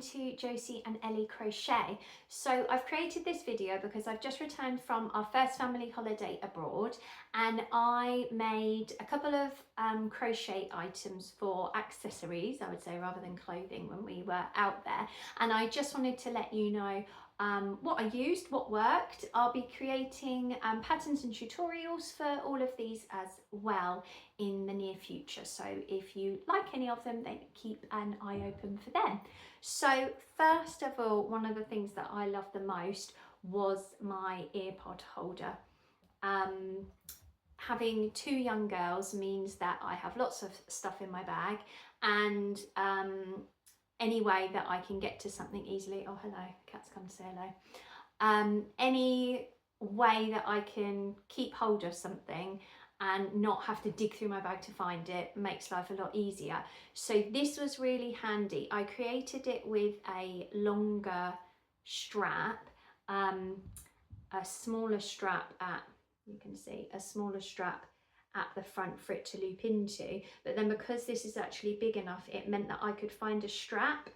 welcome to Josie and Ellie Crochet. So I've created this video because I've just returned from our first family holiday abroad, and I made a couple of crochet items for accessories, I would say, rather than clothing when we were out there. And I just wanted to let you know what I used, what worked. I'll be creating patterns and tutorials for all of these as well in the near future. So if you like any of them, then keep an eye open for them. So first of all, one of the things that I loved the most was my earpod holder. Having two young girls means that I have lots of stuff in my bag, and any way that I can get to something easily. Oh, hello, cats come to say hello. Any way that I can keep hold of something and not have to dig through my bag to find it makes life a lot easier. So this was really handy. I created it with a longer strap, a smaller strap at, you can see, a smaller strap at the front for it to loop into, but then because this is actually big enough, it meant that I could find a strap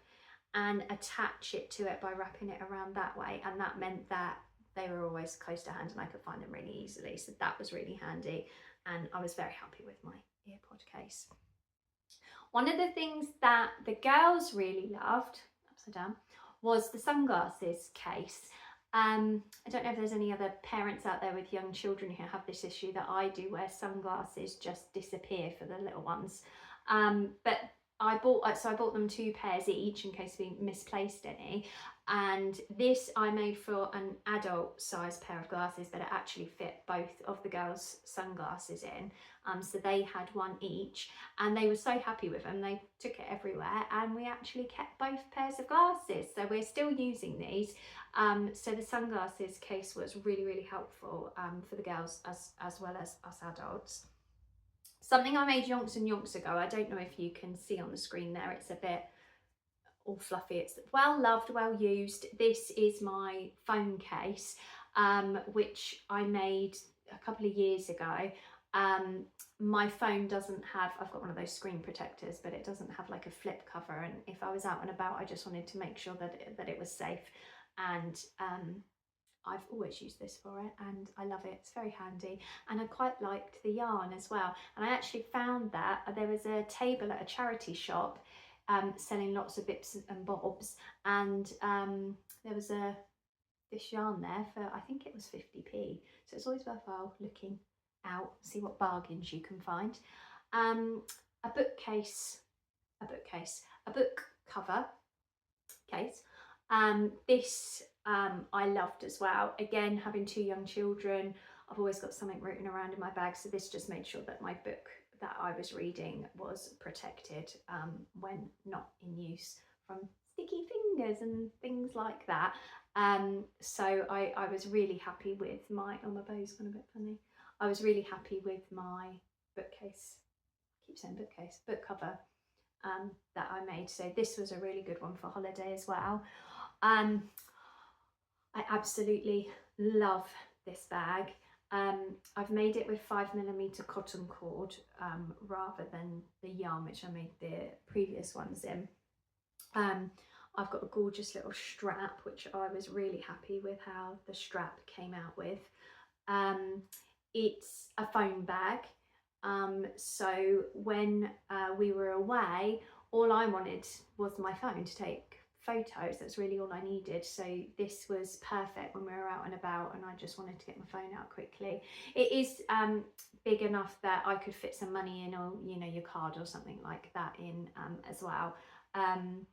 and attach it to it by wrapping it around that way, and that meant that they were always close to hand and I could find them really easily. So that was really handy, and I was very happy with my earpod case. One of the things that the girls really loved, upside down, was the sunglasses case. I don't know if there's any other parents out there with young children who have this issue that I do, where sunglasses just disappear for the little ones. But I bought them 2 pairs each in case we misplaced any. And this I made for an adult size pair of glasses, but it actually fit both of the girls' sunglasses in. So they had one each, and they were so happy with them. They took it everywhere, and we actually kept both pairs of glasses. So we're still using these. So the sunglasses case was really, really helpful for the girls as well as us adults. Something I made yonks and yonks ago, I don't know if you can see on the screen there, it's a bit all fluffy, it's well loved, well used. This is my phone case, which I made a couple of years ago. My phone doesn't have, I've got one of those screen protectors, but it doesn't have like a flip cover, and if I was out and about, I just wanted to make sure that it was safe. And I've always used this for it, and I love it. It's very handy, and I quite liked the yarn as well. And I actually found that there was a table at a charity shop selling lots of bits and bobs, and there was this yarn there for, I think it was 50p. So it's always worthwhile looking out, see what bargains you can find. A book cover case. This I loved as well. Again, having 2 young children, I've always got something rooting around in my bag, so this just made sure that my book that I was reading was protected when not in use from sticky fingers and things like that. So I was really happy with my, oh, my bow's gone a bit funny. I was really happy with my bookcase, I keep saying bookcase, book cover that I made. So this was a really good one for holiday as well. I absolutely love this bag. I've made it with 5mm cotton cord rather than the yarn which I made the previous ones in. I've got a gorgeous little strap, which I was really happy with how the strap came out with. It's a phone bag, so when we were away, all I wanted was my phone to take photos. That's really all I needed. So this was perfect when we were out and about, and I just wanted to get my phone out quickly. It is big enough that I could fit some money in, or your card or something like that in as well, and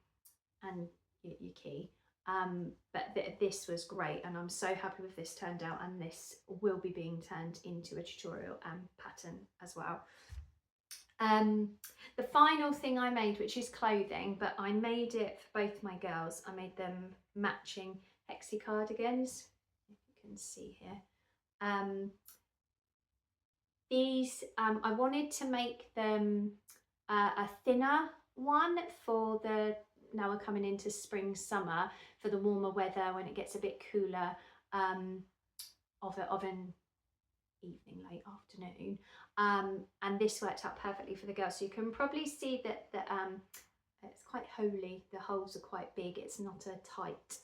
your key. But this was great, and I'm so happy with this turned out, and this will be being turned into a tutorial and pattern as well. The final thing I made, which is clothing, but I made it for both my girls. I made them matching hexie cardigans, if you can see here. These, I wanted to make them a thinner one for the, now we're coming into spring, summer, for the warmer weather when it gets a bit cooler, of an evening, late afternoon. And this worked out perfectly for the girls. So you can probably see that it's quite holy. The holes are quite big. It's not a tight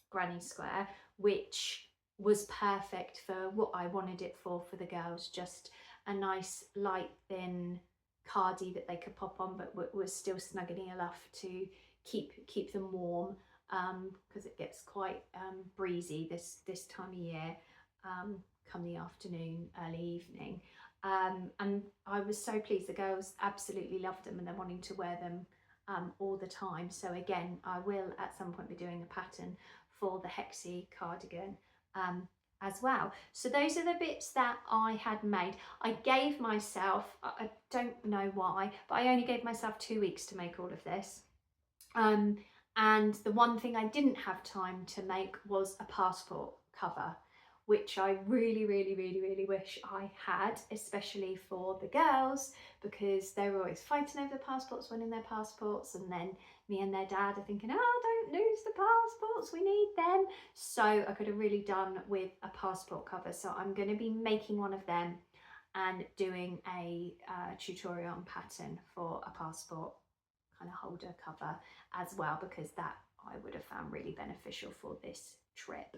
granny square, which was perfect for what I wanted it for the girls. Just a nice light thin cardi that they could pop on, but was still snuggly enough to keep them warm, because it gets quite breezy this time of year, come the afternoon, early evening. And I was so pleased. The girls absolutely loved them and they're wanting to wear them all the time. So again, I will at some point be doing a pattern for the Hexie cardigan as well. So those are the bits that I had made. I gave myself, I don't know why, but I only gave myself 2 weeks to make all of this. And the one thing I didn't have time to make was a passport cover, which I really wish I had, especially for the girls, because they were always fighting over the passports, winning their passports, and then me and their dad are thinking, oh, don't lose the passports, we need them. So I could have really done with a passport cover. So I'm going to be making one of them and doing a tutorial and pattern for a passport kind of holder cover as well, because that I would have found really beneficial for this trip.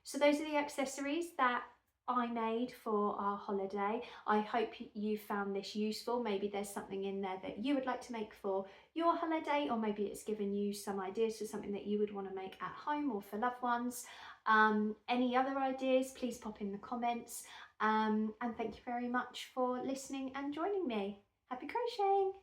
So those are the accessories that I made for our holiday. I hope you found this useful. Maybe there's something in there that you would like to make for your holiday, or maybe it's given you some ideas for something that you would want to make at home or for loved ones. Any other ideas, please pop in the comments. And thank you very much for listening and joining me. Happy crocheting!